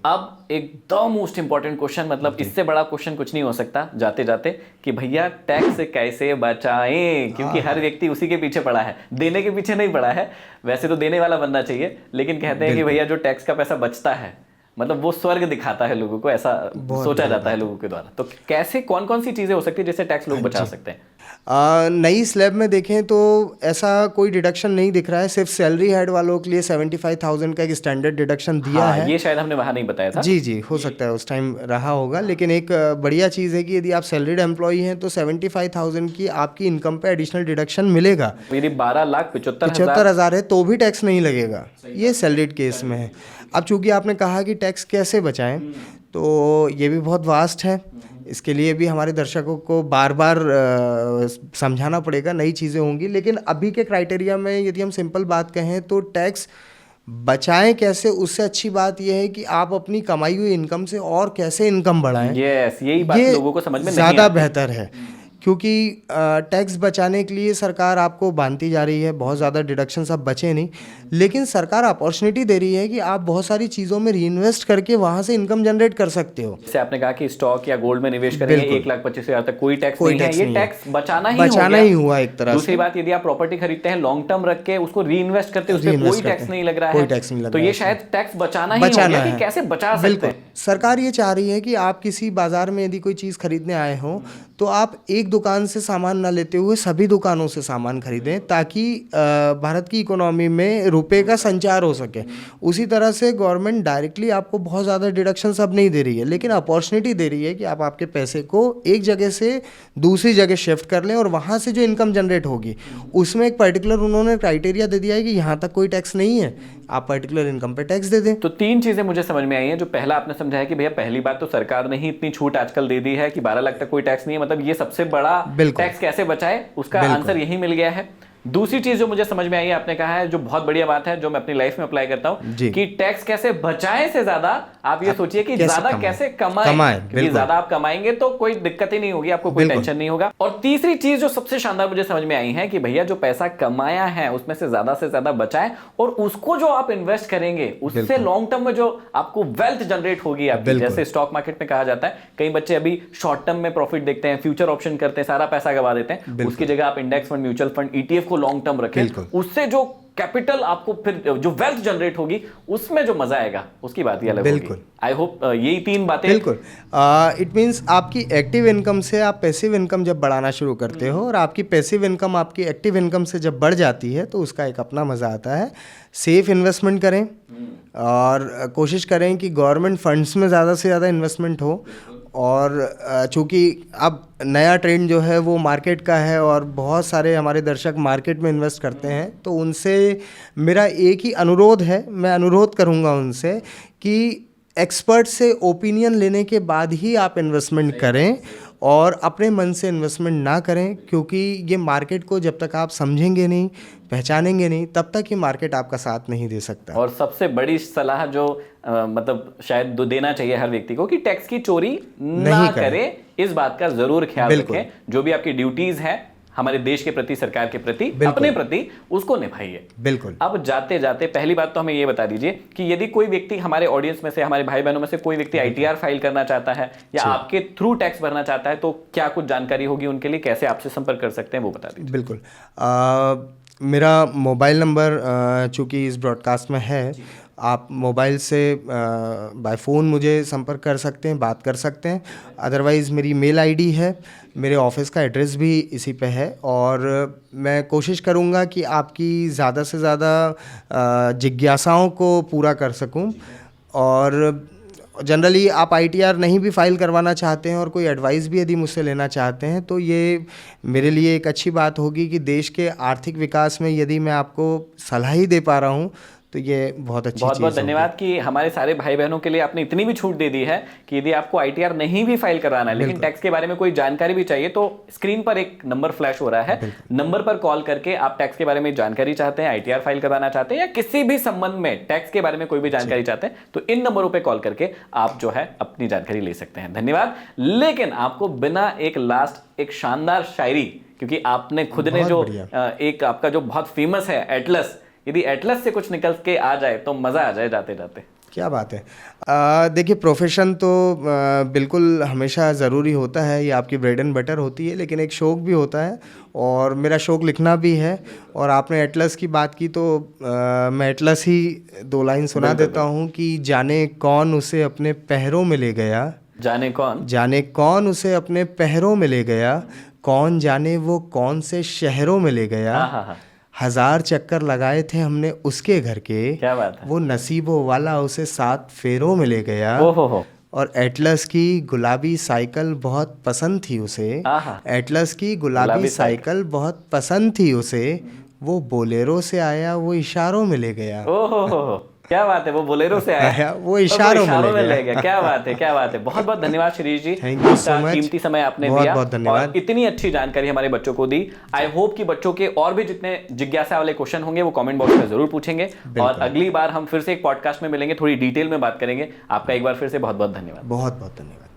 अब एक the most important question, मतलब इससे बड़ा क्वेश्चन कुछ नहीं हो सकता जाते जाते, कि भैया टैक्स से कैसे बचाएं, क्योंकि हर व्यक्ति उसी के पीछे पड़ा है, देने के पीछे नहीं पड़ा है। वैसे तो देने वाला बनना चाहिए, लेकिन कहते हैं कि भैया जो टैक्स का पैसा बचता है, मतलब वो स्वर्ग दिखाता है लोगों को, ऐसा सोचा जाता है लोगों के द्वारा। तो कैसे, कौन कौन सी चीजें हो सकती है जिससे टैक्स लोग बचा सकते हैं? नई स्लैब में देखें तो ऐसा कोई डिडक्शन नहीं दिख रहा है। सिर्फ सैलरी हेड वालों के लिए 75,000 का एक स्टैंडर्ड डिडक्शन दिया है। ये शायद हमने वहां नहीं बताया था। जी, हो सकता है उस टाइम रहा होगा, लेकिन एक बढ़िया चीज़ है कि यदि आप सैलरीड एम्प्लॉई हैं तो 75,000 की आपकी इनकम पे एडिशनल डिडक्शन मिलेगा। मेरी 12,75,000 है तो भी टैक्स नहीं लगेगा, ये सैलरीड केस में है। अब चूंकि आपने कहा कि टैक्स कैसे बचाएं, तो ये भी बहुत वास्ट है। इसके लिए भी हमारे दर्शकों को बार बार समझाना पड़ेगा, नई चीज़ें होंगी। लेकिन अभी के क्राइटेरिया में यदि हम सिंपल बात कहें तो टैक्स बचाएं कैसे, उससे अच्छी बात यह है कि आप अपनी कमाई हुई इनकम से और कैसे इनकम बढ़ाएं। यही बात लोगों को समझ में नहीं ज़्यादा बेहतर है, क्योंकि टैक्स बचाने के लिए सरकार आपको बांधती जा रही है, बहुत ज़्यादा डिडक्शन सब बचे नहीं, लेकिन सरकार अपॉर्चुनिटी दे रही है कि आप बहुत सारी चीज़ों में रीइन्वेस्ट करके वहाँ से इनकम जनरेट कर सकते हो। जैसे आपने कहा कि स्टॉक या गोल्ड में निवेश करेंगे 1,25,000 तक कोई टैक्स नहीं है, ये टैक्स बचाना ही हुआ एक तरह से। दूसरी बात, यदि आप प्रॉपर्टी खरीदते हैं लॉन्ग टर्म रख के उसको रीइन्वेस्ट करते हैं, उसमें कोई टैक्स नहीं लग रहा है, तो ये शायद टैक्स बचाना ही हो गया कि कैसे बचा सकते हैं। सरकार ये चाह रही है कि आप किसी बाजार में यदि कोई चीज़ खरीदने आए हो तो आप एक दुकान से सामान ना लेते हुए सभी दुकानों से सामान खरीदें, ताकि भारत की इकोनॉमी में रुपए का संचार हो सके। उसी तरह से गवर्नमेंट डायरेक्टली आपको बहुत ज़्यादा डिडक्शन सब नहीं दे रही है, लेकिन अपॉर्चुनिटी दे रही है कि आप आपके पैसे को एक जगह से दूसरी जगह शिफ्ट कर लें, और वहाँ से जो इनकम जनरेट होगी उसमें एक पर्टिकुलर उन्होंने क्राइटेरिया दे दिया है कि यहाँ तक कोई टैक्स नहीं है, आप पर्टिकुलर इनकम पे टैक्स दे दें। तो 3 चीजें मुझे समझ में आई हैं। जो पहला आपने समझाया कि भैया पहली बात तो सरकार ने ही इतनी छूट आजकल दे दी है कि 12 लाख तक कोई टैक्स नहीं है, मतलब ये सबसे बड़ा टैक्स कैसे बचाए उसका आंसर यही मिल गया है। दूसरी चीज जो मुझे समझ में आई, आपने कहा है जो बहुत बढ़िया बात है, जो मैं अपनी लाइफ में अप्लाई करता हूं, कि टैक्स कैसे बचाएं से ज्यादा आप ये सोचिए कि ज्यादा कैसे कमाएं, क्योंकि ज्यादा आप कमाएंगे तो कोई दिक्कत ही नहीं होगी, आपको कोई टेंशन नहीं होगा। और तीसरी चीज जो सबसे शानदार मुझे समझ में आई है कि भैया जो पैसा कमाया है उसमें से ज्यादा बचाएं, और उसको जो आप इन्वेस्ट करेंगे उससे लॉन्ग टर्म में जो आपको वेल्थ जनरेट होगी आपकी, जैसे स्टॉक मार्केट में कहा जाता है, कई बच्चे अभी शॉर्ट टर्म में प्रॉफिट देखते हैं, फ्यूचर ऑप्शन करते हैं, सारा पैसा गवा देते हैं। उसकी जगह आप index fund, mutual fund, ETF को लॉन्ग टर्म रखें, उससे जो कैपिटल आपको फिर जो वेल्थ जनरेट होगी उसमें जो मजा आएगा उसकी बात ही अलग होगी। आई होप यही 3 बातें। बिल्कुल, इट मीन्स आपकी एक्टिव इनकम से आप पैसिव इनकम जब बढ़ाना शुरू करते हो, और आपकी पैसिव इनकम आपकी एक्टिव इनकम से जब बढ़ जाती है तो उसका एक अपना मज़ा आता है। सेफ इन्वेस्टमेंट करें और कोशिश करें कि गवर्नमेंट फंड्स में ज़्यादा से ज़्यादा इन्वेस्टमेंट हो। और चूँकि अब नया ट्रेंड जो है वो मार्केट का है और बहुत सारे हमारे दर्शक मार्केट में इन्वेस्ट करते हैं, तो उनसे मेरा एक ही अनुरोध है, मैं अनुरोध करूँगा उनसे कि एक्सपर्ट से ओपिनियन लेने के बाद ही आप इन्वेस्टमेंट करें, और अपने मन से इन्वेस्टमेंट ना करें, क्योंकि ये मार्केट को जब तक आप समझेंगे नहीं, पहचानेंगे नहीं, तब तक ये मार्केट आपका साथ नहीं दे सकता। और सबसे बड़ी सलाह जो मतलब शायद देना चाहिए हर व्यक्ति को, कि टैक्स की चोरी ना करे, इस बात का जरूर ख्याल रखें। जो भी आपकी ड्यूटीज है हमारे देश के प्रति, सरकार के प्रति, अपने प्रति, उसको निभाइए। बिल्कुल। अब जाते जाते पहली बात तो हमें ये बता दीजिए कि यदि कोई व्यक्ति हमारे ऑडियंस में से, हमारे भाई बहनों में से कोई व्यक्ति आईटीआर फाइल करना चाहता है या आपके थ्रू टैक्स भरना चाहता है, तो क्या कुछ जानकारी होगी उनके लिए, कैसे आपसे संपर्क कर सकते हैं, वो बता दीजिए। बिल्कुल, मेरा मोबाइल नंबर चूँकि इस ब्रॉडकास्ट में है, आप मोबाइल से बाय फ़ोन मुझे संपर्क कर सकते हैं, बात कर सकते हैं। अदरवाइज़ मेरी मेल आईडी है, मेरे ऑफिस का एड्रेस भी इसी पे है, और मैं कोशिश करूँगा कि आपकी ज़्यादा से ज़्यादा जिज्ञासाओं को पूरा कर सकूँ। और जनरली आप आईटीआर नहीं भी फाइल करवाना चाहते हैं और कोई एडवाइस भी यदि मुझसे लेना चाहते हैं, तो ये मेरे लिए एक अच्छी बात होगी कि देश के आर्थिक विकास में यदि मैं आपको सलाह ही दे पा रहा हूँ तो ये बहुत अच्छी चीज़ है। बहुत धन्यवाद कि हमारे सारे भाई बहनों के लिए आपने इतनी भी छूट दे दी है कि यदि आपको आईटीआर नहीं भी फाइल कराना है, लेकिन टैक्स के बारे में कोई जानकारी भी चाहिए, तो स्क्रीन पर एक नंबर फ्लैश हो रहा है, नंबर पर कॉल करके आप टैक्स के बारे में जानकारी चाहते हैं, आईटीआर फाइल करवाना चाहते हैं, या किसी भी संबंध में टैक्स के बारे में कोई भी जानकारी चाहते हैं, तो इन नंबरों पर कॉल करके आप जो है अपनी जानकारी ले सकते हैं। धन्यवाद। लेकिन आपको बिना एक शानदार शायरी, क्योंकि आपने खुद ने जो एक आपका जो बहुत फेमस है एटलस, यदि एटलस से कुछ निकल के आ जाए तो मजा आ जाए जाते जाते। क्या बात है। देखिए प्रोफेशन तो बिल्कुल हमेशा ज़रूरी होता है, ये आपकी ब्रेड एंड बटर होती है, लेकिन एक शौक भी होता है और मेरा शौक लिखना भी है। और आपने एटलस की बात की तो मैं एटलस ही 2 लाइन सुना देता हूँ कि जाने कौन उसे अपने पैरों में ले गया, जाने कौन उसे अपने पैरों में ले गया, कौन जाने वो कौन से शहरों में ले गया, 1000 चक्कर लगाए थे हमने उसके घर के, क्या बात है। वो नसीबों वाला उसे 7 फेरों में ले गया। ओहो। और एटलस की गुलाबी साइकिल बहुत पसंद थी उसे, एटलस की गुलाबी साइकिल बहुत पसंद थी उसे, वो बोलेरो से आया वो इशारों में ले गया। ओहो, क्या बात है, वो बोलेरो से आया वो इशारों में ले गया। क्या बात है, क्या बात है। बहुत बहुत धन्यवाद शिरीष जी, थैंक यू सो मच, कीमती समय आपने बहुत दिया बहुत धन्यवाद। और इतनी अच्छी जानकारी हमारे बच्चों को दी। आई होप कि बच्चों के और भी जितने जिज्ञासा वाले क्वेश्चन होंगे वो कमेंट बॉक्स में जरूर पूछेंगे और अगली बार हम फिर से एक पॉडकास्ट में मिलेंगे, थोड़ी डिटेल में बात करेंगे। आपका एक बार फिर से बहुत बहुत धन्यवाद। बहुत बहुत धन्यवाद।